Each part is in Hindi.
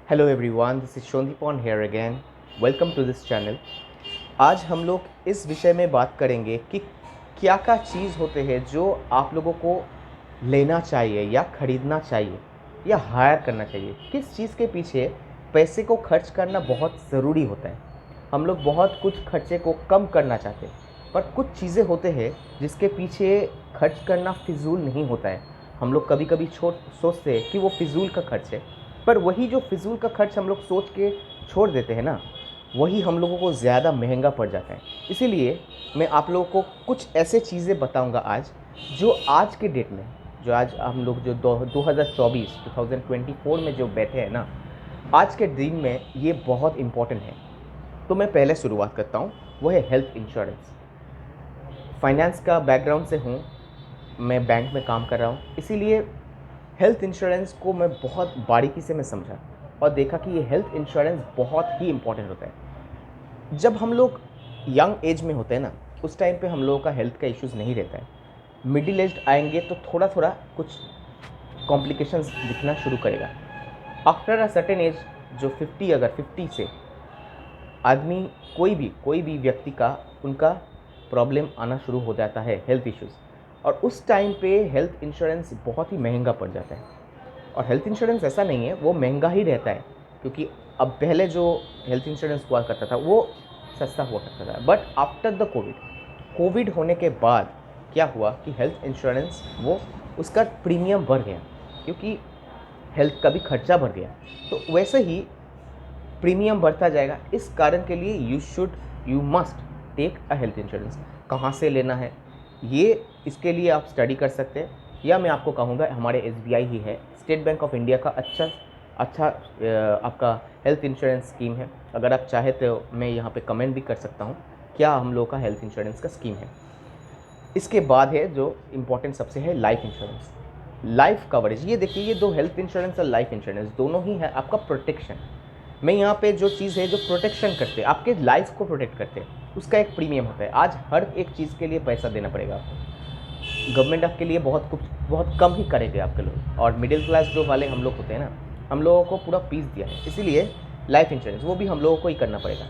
Hello everyone, this is Shondipon here again. Welcome to this channel. आज हम लोग इस विषय में बात करेंगे कि क्या क्या चीज़ होते हैं जो आप लोगों को लेना चाहिए या ख़रीदना चाहिए या हायर करना चाहिए। किस चीज़ के पीछे पैसे को खर्च करना बहुत ज़रूरी होता है। हम लोग बहुत कुछ खर्चे को कम करना चाहते हैं, पर कुछ चीज़ें होते हैं जिसके पीछे खर्च करना फिजूल नहीं होता है। हम लोग कभी कभी सोचते हैं कि वो फिजूल का खर्च है, पर वही जो फिजूल का खर्च हम लोग सोच के छोड़ देते हैं ना, वही हम लोगों को ज़्यादा महंगा पड़ जाता है। इसीलिए मैं आप लोगों को कुछ ऐसे चीज़ें बताऊंगा आज, जो आज के डेट में, जो आज हम लोग जो 2024 में जो बैठे हैं ना, आज के दिन में ये बहुत इम्पोर्टेंट है। तो मैं पहले शुरुआत करता हूँ, वो है हेल्थ इंश्योरेंस। फाइनेंस का बैकग्राउंड से हूँ, मैं बैंक में काम कर रहा हूँ, इसीलिए हेल्थ इंश्योरेंस को मैं बहुत बारीकी से मैं समझा और देखा कि ये हेल्थ इंश्योरेंस बहुत ही इम्पोर्टेंट होता है। जब हम लोग यंग एज में होते हैं ना, उस टाइम पे हम लोगों का हेल्थ का इश्यूज़ नहीं रहता है। मिडिल एज आएंगे तो थोड़ा थोड़ा कुछ कॉम्प्लिकेशंस दिखना शुरू करेगा। आफ्टर अ सर्टेन एज, जो 50, अगर 50 से आदमी कोई भी व्यक्ति का उनका प्रॉब्लम आना शुरू हो जाता है, हेल्थ इश्यूज़, और उस टाइम पे हेल्थ इंश्योरेंस बहुत ही महंगा पड़ जाता है। और हेल्थ इंश्योरेंस ऐसा नहीं है, वो महंगा ही रहता है, क्योंकि अब पहले जो हेल्थ इंश्योरेंस हुआ करता था वो सस्ता हुआ करता था। बट आफ्टर द कोविड होने के बाद क्या हुआ कि हेल्थ इंश्योरेंस वो उसका प्रीमियम बढ़ गया, क्योंकि हेल्थ का भी खर्चा बढ़ गया। तो वैसे ही प्रीमियम बढ़ता जाएगा। इस कारण के लिए you must take a health insurance. कहाँ से लेना है ये, इसके लिए आप स्टडी कर सकते हैं, या मैं आपको कहूँगा हमारे SBI ही है, स्टेट बैंक ऑफ इंडिया का अच्छा आपका हेल्थ इंश्योरेंस स्कीम है। अगर आप चाहे तो मैं यहाँ पे कमेंट भी कर सकता हूँ क्या हम लोग का हेल्थ इंश्योरेंस का स्कीम है। इसके बाद है जो इम्पोर्टेंट सबसे है, लाइफ इंश्योरेंस, लाइफ कवरेज। ये देखिए, ये दो, हेल्थ इंश्योरेंस और लाइफ इंश्योरेंस, दोनों ही है आपका प्रोटेक्शन। मैं यहाँ पे जो चीज़ है जो प्रोटेक्शन करते हैं, आपके लाइफ को प्रोटेक्ट करते हैं, उसका एक प्रीमियम होता है। आज हर एक चीज़ के लिए पैसा देना पड़ेगा आपको। गवर्नमेंट आपके लिए बहुत कम ही करेंगे आपके लोग, और मिडिल क्लास जो वाले हम लोग होते हैं ना, हम लोगों को पूरा पीस दिया है। इसीलिए लाइफ इंश्योरेंस वो भी हम लोगों को ही करना पड़ेगा।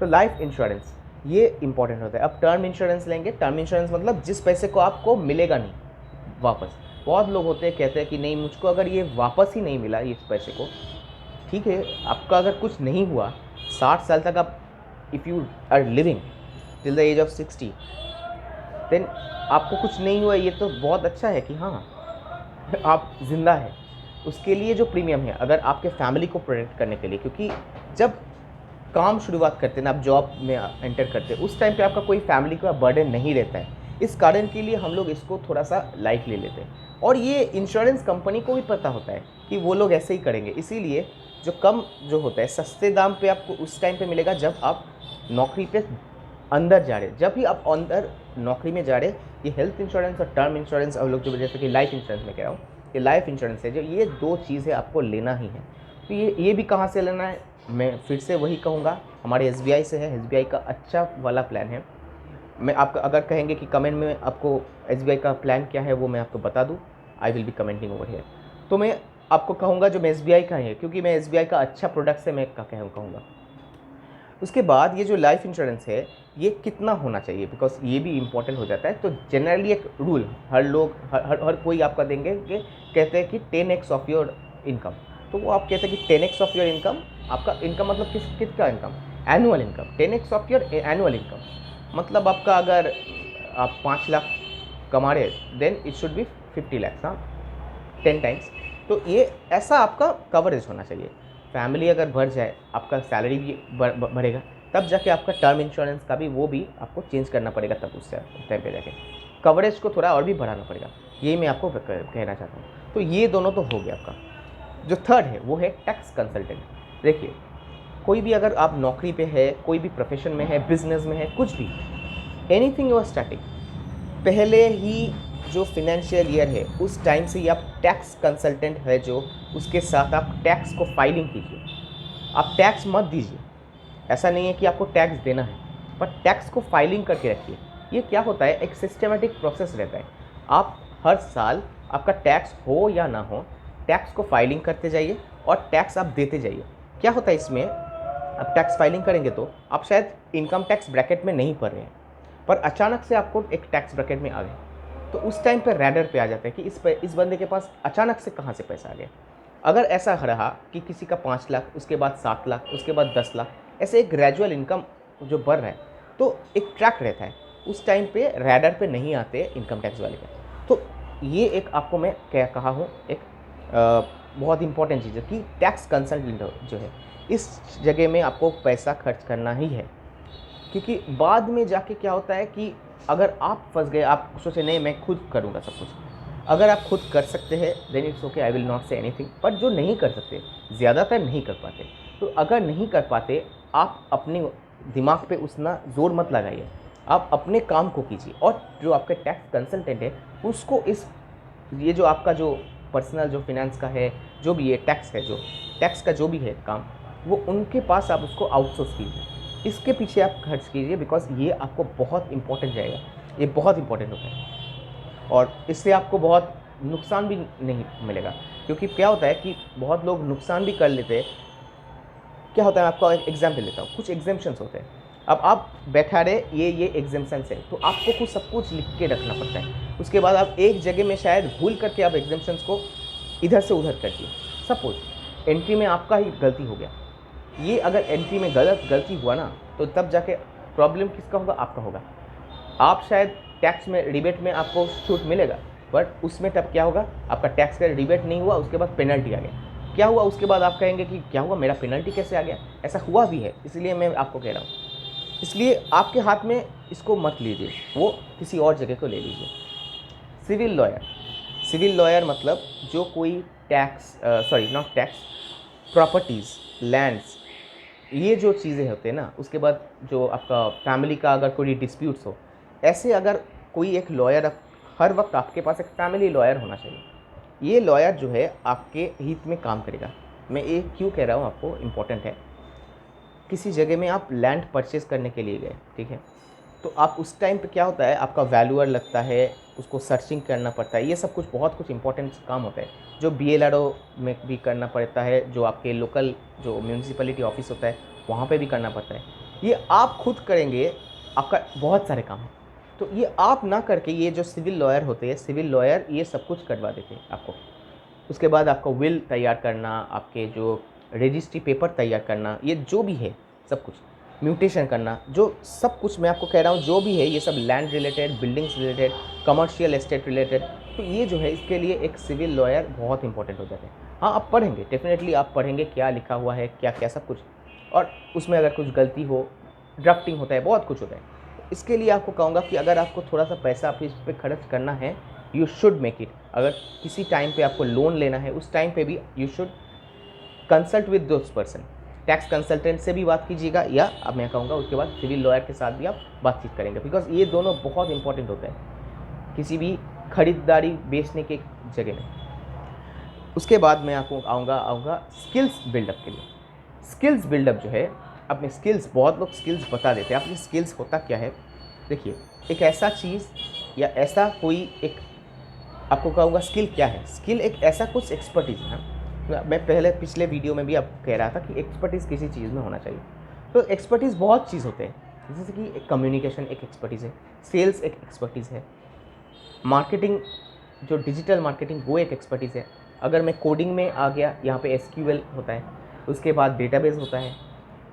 तो लाइफ इंश्योरेंस ये इंपॉर्टेंट होता है। अब टर्म इंश्योरेंस लेंगे, टर्म इंश्योरेंस मतलब जिस पैसे को आपको मिलेगा नहीं वापस। बहुत लोग होते हैं, कहते हैं कि नहीं, मुझको अगर ये वापस ही नहीं मिला इस पैसे को, ठीक है, आपका अगर कुछ नहीं हुआ 60 साल तक, आप if you are living till the age of 60, then आपको कुछ नहीं हुआ, ये तो बहुत अच्छा है कि हाँ आप ज़िंदा है। उसके लिए जो प्रीमियम है, अगर आपके फैमिली को प्रोटेक्ट करने के लिए, क्योंकि जब काम शुरुआत करते हैं ना, आप जॉब में एंटर करते हैं, उस टाइम पे आपका कोई फैमिली का बर्डन नहीं रहता है। इस कारण के लिए हम लोग इसको थोड़ा सा लाइट ले लेते हैं, और ये इंश्योरेंस कंपनी को भी पता होता है कि वो लोग ऐसे ही करेंगे। इसीलिए जो कम जो होता है, सस्ते दाम पे आपको उस टाइम पे मिलेगा जब आप नौकरी पे अंदर जा रहे, जब भी आप अंदर नौकरी में जा रहे। ये हेल्थ इंश्योरेंस और टर्म इंश्योरेंस, और लोग जो जैसे कि लाइफ इंश्योरेंस में कह रहा हूँ, ये लाइफ इंश्योरेंस है, जो ये दो चीज़ें आपको लेना ही है। तो ये भी कहाँ से लेना है, मैं फिर से वही कहूँगा, हमारे SBI से है। SBI का अच्छा वाला प्लान है। मैं आपका अगर कहेंगे कि कमेंट में आपको SBI का प्लान क्या है, वो मैं आपको बता दूँ, I will be commenting over here. तो मैं आपको कहूँगा जो मैं SBI का है, क्योंकि मैं SBI का अच्छा प्रोडक्ट से मैं कहूँगा। उसके बाद ये जो लाइफ इंश्योरेंस है, ये कितना होना चाहिए, बिकॉज ये भी इंपॉर्टेंट हो जाता है। तो जनरली एक रूल हर लोग हर कोई आपका देंगे कि कहते हैं कि 10x ऑफ योर इनकम। तो वो आप कहते हैं कि 10x ऑफ योर इनकम, आपका इनकम मतलब किसका income, annual income. 10x of your annual income मतलब आपका, अगर आप 5 लाख कमा रहे, then it should be 50 lakh, हाँ, 10 टाइम्स। तो ये ऐसा आपका कवरेज होना चाहिए। फैमिली अगर बढ़ जाए, आपका सैलरी भी बढ़ेगा, तब जाके आपका टर्म इंश्योरेंस का भी वो भी आपको चेंज करना पड़ेगा, तब उससे टाइम पे जाके कवरेज को थोड़ा और भी बढ़ाना पड़ेगा। यही मैं आपको कहना चाहता हूँ। तो ये दोनों तो हो गया आपका। जो थर्ड है वो है टैक्स कंसल्टेंट। देखिए, कोई भी अगर आप नौकरी पे है, कोई भी प्रोफेशन में है, बिजनेस में है, कुछ भी, एनीथिंग यू आर स्टार्टिंग, पहले ही जो फिनेंशियल ईयर है उस टाइम से ही आप टैक्स कंसल्टेंट है जो, उसके साथ आप टैक्स को फाइलिंग कीजिए। आप टैक्स मत दीजिए, ऐसा नहीं है कि आपको टैक्स देना है, पर टैक्स को फाइलिंग करके रखिए। ये क्या होता है, एक सिस्टमेटिक प्रोसेस रहता है। आप हर साल, आपका टैक्स हो या ना हो, टैक्स को फाइलिंग करते जाइए, और टैक्स आप देते जाइए। क्या होता है इसमें, आप टैक्स फाइलिंग करेंगे तो आप शायद इनकम टैक्स ब्रैकेट में नहीं पड़ रहे हैं, पर अचानक से आपको एक टैक्स ब्रैकेट में आ गए, तो उस टाइम पर रैडर पे आ जाता है कि इस बंदे के पास अचानक से कहाँ से पैसा आ गया। अगर ऐसा रहा कि किसी का 5 लाख, उसके बाद 7 लाख, उसके बाद 10 लाख, ऐसे एक ग्रेजुअल इनकम जो बढ़ रहा है, तो एक ट्रैक रहता है, उस टाइम पे रैडर पे नहीं आते इनकम टैक्स वाले का। तो ये एक आपको मैं क्या कहा हूँ, एक बहुत इंपॉर्टेंट चीज़ है कि टैक्स कंसल्टेंट जो है, इस जगह में आपको पैसा खर्च करना ही है। क्योंकि बाद में जाके क्या होता है कि अगर आप फंस गए, आप सोचे नहीं मैं खुद करूँगा सब कुछ, अगर आप खुद कर सकते हैं then it's okay, I will not say anything. But जो नहीं कर सकते, ज़्यादातर नहीं कर पाते, तो अगर नहीं कर पाते, आप अपने दिमाग पे उतना ज़ोर मत लगाइए, आप अपने काम को कीजिए। और जो आपके टैक्स कंसल्टेंट है उसको ये जो आपका जो पर्सनल जो फिनेंस का है, जो भी ये टैक्स है, जो टैक्स का जो भी है काम, वो उनके पास आप उसको आउटसोर्स कीजिए, इसके पीछे आप खर्च कीजिए, बिकॉज ये आपको बहुत इंपॉर्टेंट जाएगा, ये बहुत इंपॉर्टेंट होता है। और इससे आपको बहुत नुकसान भी नहीं मिलेगा, क्योंकि क्या होता है कि बहुत लोग नुकसान भी कर लेते हैं। क्या होता है, आपको एक एग्जाम्पल लेता हूँ, कुछ एग्जाम्पशंस होते हैं। अब आप बैठा रहे, ये एग्जाम्पशंस है, तो आपको कुछ सब कुछ लिख के रखना पड़ता है। उसके बाद आप एक जगह में शायद भूल करके आप एग्जाम्पशंस को इधर से उधर कर दिए। सपोज एंट्री में आपका ही गलती हो गया, ये अगर एंट्री में गलती हुआ ना, तो तब जाके प्रॉब्लम किसका होगा, आपका होगा। आप शायद टैक्स में रिबेट में आपको छूट मिलेगा, बट उसमें तब क्या होगा, आपका टैक्स का रिबेट नहीं हुआ, उसके बाद पेनल्टी आ गया। क्या हुआ उसके बाद आप कहेंगे कि क्या हुआ, मेरा पेनल्टी कैसे आ गया। ऐसा हुआ भी है, इसलिए मैं आपको कह रहा हूँ। इसलिए आपके हाथ में इसको मत लीजिए, वो किसी और जगह को ले लीजिए। सिविल लॉयर मतलब जो कोई tax, sorry not tax, properties, lands, ये जो चीज़ें होते हैं ना, उसके बाद जो आपका फैमिली का अगर कोई डिस्प्यूट्स हो, ऐसे अगर कोई एक लॉयर, हर वक्त आपके पास एक फैमिली लॉयर होना चाहिए। ये लॉयर जो है आपके हित में काम करेगा। मैं ये क्यों कह रहा हूँ, आपको इम्पोर्टेंट है। किसी जगह में आप लैंड परचेज़ करने के लिए गए, ठीक है, तो आप उस टाइम पे क्या होता है, आपका वैल्यूअर लगता है, उसको सर्चिंग करना पड़ता है, ये सब कुछ बहुत कुछ इंपॉर्टेंट काम होता है, जो BLRO में भी करना पड़ता है, जो आपके लोकल जो म्यूनिसिपैलिटी ऑफिस होता है वहाँ पे भी करना पड़ता है। ये आप खुद करेंगे, आपका बहुत सारे काम है। तो ये आप ना करके, ये जो सिविल लॉयर होते हैं, सिविल लॉयर ये सब कुछ करवा देते हैं आपको। उसके बाद आपका विल तैयार करना, आपके जो रजिस्ट्री पेपर तैयार करना, ये जो भी है सब कुछ, म्यूटेशन करना, जो सब कुछ मैं आपको कह रहा हूँ, जो भी है ये सब land related, buildings related, commercial estate related, तो ये जो है इसके लिए एक सिविल लॉयर बहुत इंपॉर्टेंट हो जाता है। हाँ, आप पढ़ेंगे, डेफिनेटली आप पढ़ेंगे क्या लिखा हुआ है, क्या क्या सब कुछ, और उसमें अगर कुछ गलती हो, ड्राफ्टिंग होता है, बहुत कुछ होता है। इसके लिए आपको कहूँगा कि अगर आपको थोड़ा सा पैसा आप इस पर खर्च करना है, यू शुड मेक इट। अगर किसी टाइम पे आपको लोन लेना है, उस टाइम पे भी you should consult with those person. Tax consultant से भी बात कीजिएगा, या अब मैं कहूँगा उसके बाद सिविल लॉयर के साथ भी आप बातचीत करेंगे, बिकॉज ये दोनों बहुत इंपॉर्टेंट होता है किसी भी खरीदारी बेचने के जगह में। उसके बाद मैं आपको आऊँगा स्किल्स बिल्डअप के लिए। स्किल्स बिल्डअप जो है, अपने स्किल्स, बहुत लोग स्किल्स बता देते हैं, अपनी स्किल्स होता क्या है। देखिए, एक ऐसा चीज़ या ऐसा कोई एक, आपको कहूँगा स्किल क्या है। स्किल एक ऐसा कुछ एक्सपर्टीज़ है। मैं पहले पिछले वीडियो में भी आपको कह रहा था कि एक्सपर्टीज़ किसी चीज़ में होना चाहिए। तो एक्सपर्टीज़ बहुत चीज़ होते हैं, जैसे कि एक कम्युनिकेशन एक एक्सपर्टीज़ है, सेल्स एक एक्सपर्टीज़ है, मार्केटिंग जो डिजिटल मार्केटिंग वो एक एक्सपर्टीज़ है। अगर मैं कोडिंग में आ गया, यहाँ पे SQL होता है, उसके बाद डेटाबेस होता है,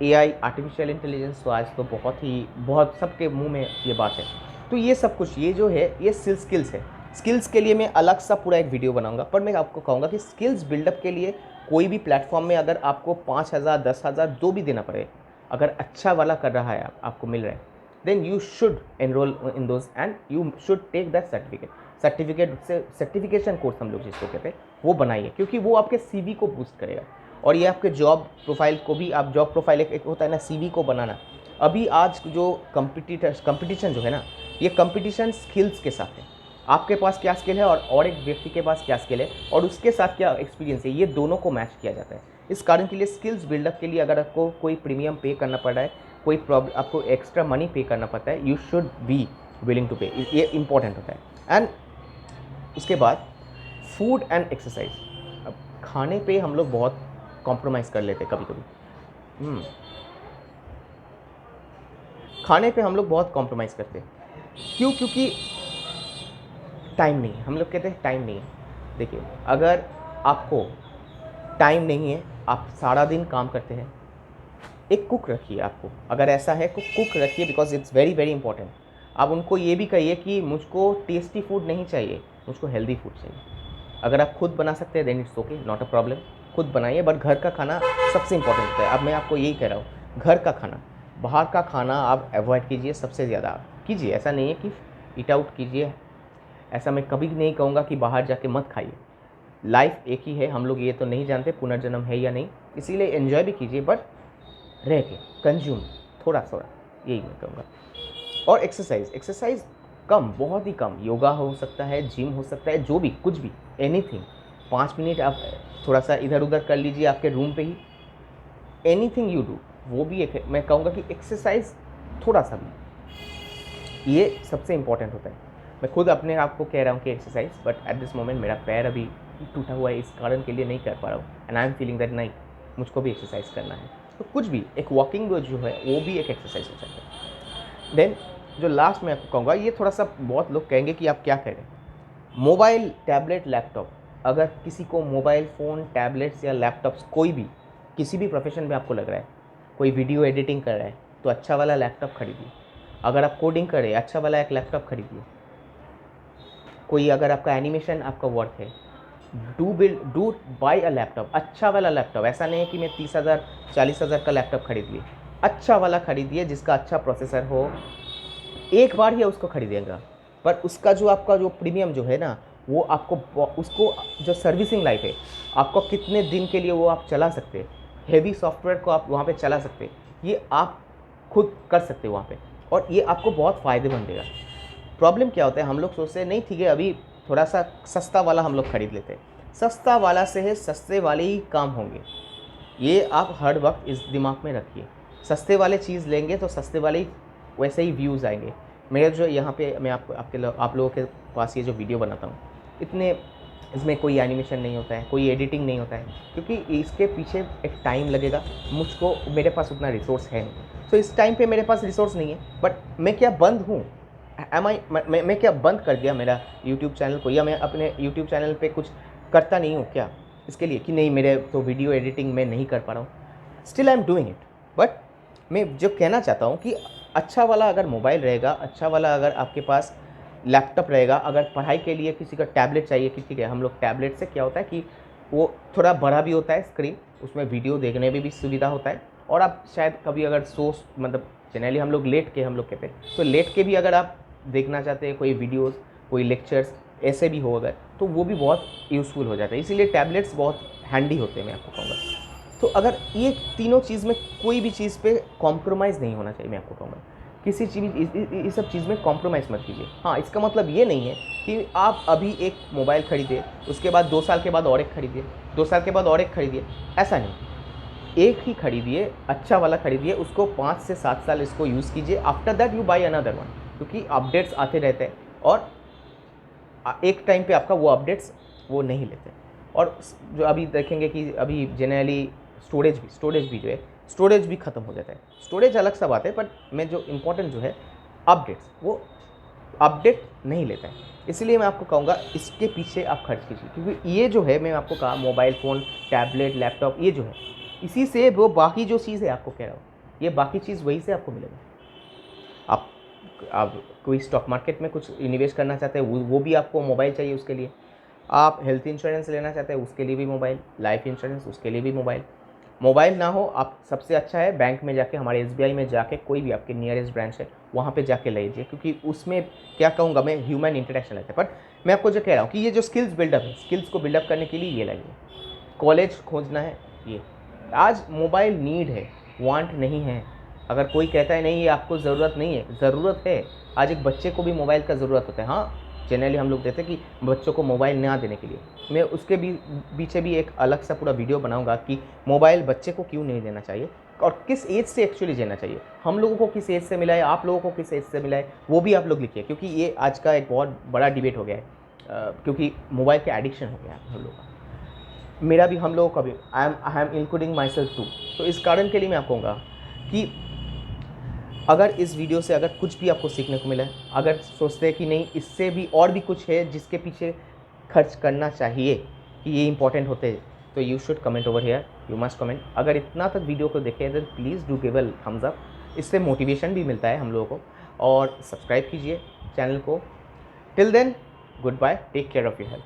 AI आर्टिफिशियल इंटेलिजेंस, तो आज तो बहुत सबके मुंह में ये बात है। तो ये सब कुछ, ये जो है ये स्किल्स है। स्किल्स के लिए मैं अलग सा पूरा एक वीडियो बनाऊंगा, पर मैं आपको कहूँगा कि स्किल्स बिल्डअप के लिए कोई भी प्लेटफॉर्म में अगर आपको 5,000 10,000 जो भी देना पड़े, अगर अच्छा वाला कर रहा है, आपको मिल रहा है, then you should enroll in those and you should take that certificate से सर्टिफिकेशन कोर्स हम लोग जिसको कहते हैं, वो बनाइए, क्योंकि वो आपके CV को बूस्ट करेगा। और ये आपके जॉब प्रोफाइल को भी, आप जॉब प्रोफाइल एक होता है ना CV को बनाना। अभी आज जो कंपटीशन जो है ना, ये कंपटीशन स्किल्स के साथ है। आपके पास क्या स्किल है और एक व्यक्ति के पास क्या स्किल है और उसके साथ क्या एक्सपीरियंस है, ये दोनों को मैच किया जाता है। इस कारण के लिए स्किल्स बिल्डअप के लिए अगर आपको कोई प्रीमियम पे करना पड़ रहा है, कोई प्रॉब्लम, आपको एक्स्ट्रा मनी पे करना पड़ता है, you should be willing to pay, ये इंपॉर्टेंट होता है। एंड उसके बाद फूड एंड एक्सरसाइज। अब खाने पे हम लोग बहुत कॉम्प्रोमाइज़ कर लेते कभी कभी। खाने पे हम लोग बहुत कॉम्प्रोमाइज़ करते हैं। क्यों? क्योंकि टाइम नहीं है। हम लोग कहते हैं टाइम नहीं है। देखिए, अगर आपको टाइम नहीं है, आप सारा दिन काम करते हैं, एक कुक रखिए आपको, अगर ऐसा है तो कुक रखिए, because it's very very important. आप उनको ये भी कहिए कि मुझको टेस्टी फूड नहीं चाहिए, मुझको हेल्दी फूड चाहिए। अगर आप खुद बना सकते हैं then it's okay, not a problem, खुद बनाइए, बट घर का खाना सबसे इंपॉर्टेंट होता है। अब मैं आपको यही कह रहा हूँ, घर का खाना, बाहर का खाना आप अवॉइड कीजिए, सबसे ज़्यादा आप कीजिए। ऐसा नहीं है कि ईट आउट कीजिए, ऐसा मैं कभी नहीं कहूँगा कि बाहर जाके मत खाइए। लाइफ एक ही है, हम लोग ये तो नहीं जानते पुनर्जन्म है या नहीं, इसीलिए एंजॉय भी कीजिए, बट रह के कंज्यूम थोड़ा थोड़ा, यही मैं कहूँगा। और एक्सरसाइज, एक्सरसाइज कम, बहुत ही कम, योगा हो सकता है, जिम हो सकता है, जो भी, कुछ भी, एनीथिंग। 5 मिनट आप थोड़ा सा इधर उधर कर लीजिए आपके रूम पे ही, एनीथिंग यू डू, वो भी एक, मैं कहूँगा कि एक्सरसाइज थोड़ा सा भी, ये सबसे इंपॉर्टेंट होता है। मैं खुद अपने आप को कह रहा हूँ कि exercise, but at this moment मेरा पैर अभी टूटा हुआ है, इस कारण के लिए नहीं कर पा रहा हूँ, and I am feeling that नहीं, मुझको भी एक्सरसाइज करना है। तो कुछ भी, एक वॉकिंग जो है वो भी एक एक्सरसाइज हो जाता है। देन जो लास्ट में आपको कहूँगा, ये थोड़ा सा बहुत लोग कहेंगे कि आप क्या कह रहे हैं, मोबाइल, टैबलेट, लैपटॉप। अगर किसी को मोबाइल फ़ोन, टैबलेट्स या लैपटॉप्स, कोई भी, किसी भी प्रोफेशन में आपको लग रहा है, कोई वीडियो एडिटिंग कर रहा है तो अच्छा वाला लैपटॉप खरीदिए। अगर आप कोडिंग कर रहे हैं, अच्छा वाला एक लैपटॉप खरीदिए। कोई अगर आपका एनिमेशन आपका वर्क है, डू बाई अ लैपटॉप, अच्छा वाला लैपटॉप। ऐसा नहीं है कि मैं 30,000 40,000 का लैपटॉप खरीद लिए, अच्छा वाला खरीदिए जिसका अच्छा प्रोसेसर हो। एक बार ही उसको खरीदेगा, पर उसका जो आपका जो प्रीमियम जो है ना, वो आपको उसको जो सर्विसिंग लाइफ है, आपको कितने दिन के लिए वो आप चला सकते हैं, हेवी सॉफ्टवेयर को आप वहाँ पे चला सकते हैं, ये आप खुद कर सकते हो वहाँ पे, और ये आपको बहुत फ़ायदेमंद देगा। प्रॉब्लम क्या होता है, हम लोग सोचते हैं नहीं ठीक है, अभी थोड़ा सा सस्ता वाला हम लोग खरीद लेते हैं। सस्ता वाला से है, सस्ते वाले ही काम होंगे, ये आप हर वक्त इस दिमाग में रखिए। सस्ते वाले चीज़ लेंगे तो सस्ते वाले ही वैसे ही व्यूज़ आएंगे। मेरे जो यहाँ पे मैं आपको आप लोगों के पास ये जो वीडियो बनाता हूँ, इतने इसमें कोई एनिमेशन नहीं होता है, कोई एडिटिंग नहीं होता है, क्योंकि इसके पीछे एक टाइम लगेगा, मुझको, मेरे पास उतना रिसोर्स है नहीं। तो इस टाइम पे मेरे पास रिसोर्स नहीं है, बट मैं क्या बंद हूँ? मैं क्या बंद कर दिया मेरा यूट्यूब चैनल को, या मैं अपने यूट्यूब चैनल पे कुछ करता नहीं हूँ क्या इसके लिए कि नहीं मेरे तो वीडियो एडिटिंग मैं नहीं कर पा रहा हूँ? Still I am doing it. But मैं जो कहना चाहता हूँ कि अच्छा वाला अगर मोबाइल रहेगा, अच्छा वाला अगर आपके पास लैपटॉप रहेगा, अगर पढ़ाई के लिए किसी का टैबलेट चाहिए, कि ठीक है, हम लोग टैबलेट से क्या होता है कि वो थोड़ा बड़ा भी होता है स्क्रीन, उसमें वीडियो देखने में भी सुविधा होता है, और आप शायद कभी अगर मतलब जनरली हम लोग लेट के, हम लोग कहते हैं, तो लेट के भी अगर आप देखना चाहते हैं कोई वीडियोस, कोई लेक्चर्स, ऐसे भी हो अगर, तो वो भी बहुत यूज़फुल हो जाता है। इसीलिए टैबलेट्स बहुत हैंडी होते हैं, मैं आपको कहूँगा। तो अगर ये तीनों चीज़ में कोई भी चीज़ पे कॉम्प्रोमाइज़ नहीं होना चाहिए, मैं आपको कहूँगा, किसी चीज़, इस सब चीज़ में कॉम्प्रोमाइज़ मत कीजिए। हाँ, इसका मतलब ये नहीं है कि आप अभी एक मोबाइल खरीदिए, उसके बाद 2 साल के बाद और एक खरीदिए, 2 साल के बाद और एक खरीदिए, ऐसा नहीं। एक ही खरीदिए, अच्छा वाला खरीदिए, उसको 5 से 7 साल इसको यूज़ कीजिए, after that you by another one, क्योंकि अपडेट्स आते रहते हैं, और एक टाइम पे आपका वो अपडेट्स वो नहीं लेते। और जो अभी देखेंगे कि अभी जनरली स्टोरेज भी जो है, स्टोरेज भी ख़त्म हो जाता है। स्टोरेज अलग सा बात है, बट मैं जो इम्पोर्टेंट जो है अपडेट्स, वो अपडेट नहीं लेता है। इसलिए मैं आपको कहूँगा इसके पीछे आप खर्च कीजिए, क्योंकि ये जो है, मैं आपको कहा, मोबाइल फ़ोन, टैबलेट, लैपटॉप, ये जो है, इसी से वो बाकी जो चीज़ है आपको कह रहा हूँ, ये बाकी चीज़ वहीं से आपको मिलेगा। आप आप कोई स्टॉक मार्केट में कुछ इन्वेस्ट करना चाहते हैं, वो भी आपको मोबाइल चाहिए उसके लिए। आप हेल्थ इंश्योरेंस लेना चाहते हैं, उसके लिए भी मोबाइल, लाइफ इंश्योरेंस, उसके लिए भी मोबाइल। मोबाइल ना हो, आप सबसे अच्छा है बैंक में जाके, हमारे एसबीआई में जाके, कोई भी आपके नियरेस्ट ब्रांच है वहाँ पे जाके लीजिए, क्योंकि उसमें क्या कहूँगा मैं, ह्यूमन इंटरेक्शन रहता है। बट मैं आपको जो कह रहा हूँ कि ये जो स्किल्स बिल्डअप है, स्किल्स को बिल्डअप करने के लिए ये लाइए। कॉलेज खोजना है, ये आज मोबाइल नीड है, वांट नहीं है। अगर कोई कहता है नहीं ये आपको ज़रूरत नहीं है, ज़रूरत है। आज एक बच्चे को भी मोबाइल का ज़रूरत होता है। हाँ, जनरली हम लोग देते हैं कि बच्चों को मोबाइल ना देने के लिए, मैं उसके भी पीछे भी एक अलग सा पूरा वीडियो बनाऊंगा कि मोबाइल बच्चे को क्यों नहीं देना चाहिए, और किस एज से एक्चुअली देना चाहिए। हम लोगों को किस एज से मिला है, आप लोगों को किस एज से मिला है, वो भी आप लोग लिखिए, क्योंकि ये आज का एक बहुत बड़ा डिबेट हो गया है, क्योंकि मोबाइल के एडिक्शन हो गया है हम लोग का। मेरा भी, हम लोगों का भी, I am including myself too. तो इस कारण के लिए मैं आपको कहूँगा कि अगर इस वीडियो से अगर कुछ भी आपको सीखने को मिला है, अगर सोचते हैं कि नहीं इससे भी और भी कुछ है जिसके पीछे खर्च करना चाहिए कि ये इंपॉर्टेंट होते हैं, तो you should comment over here, you must comment. अगर इतना तक वीडियो को देखें then please do give a thumbs up, इससे मोटिवेशन भी मिलता है हम लोगों को। और सब्सक्राइब कीजिए चैनल को। Till then, goodbye, take care of your health.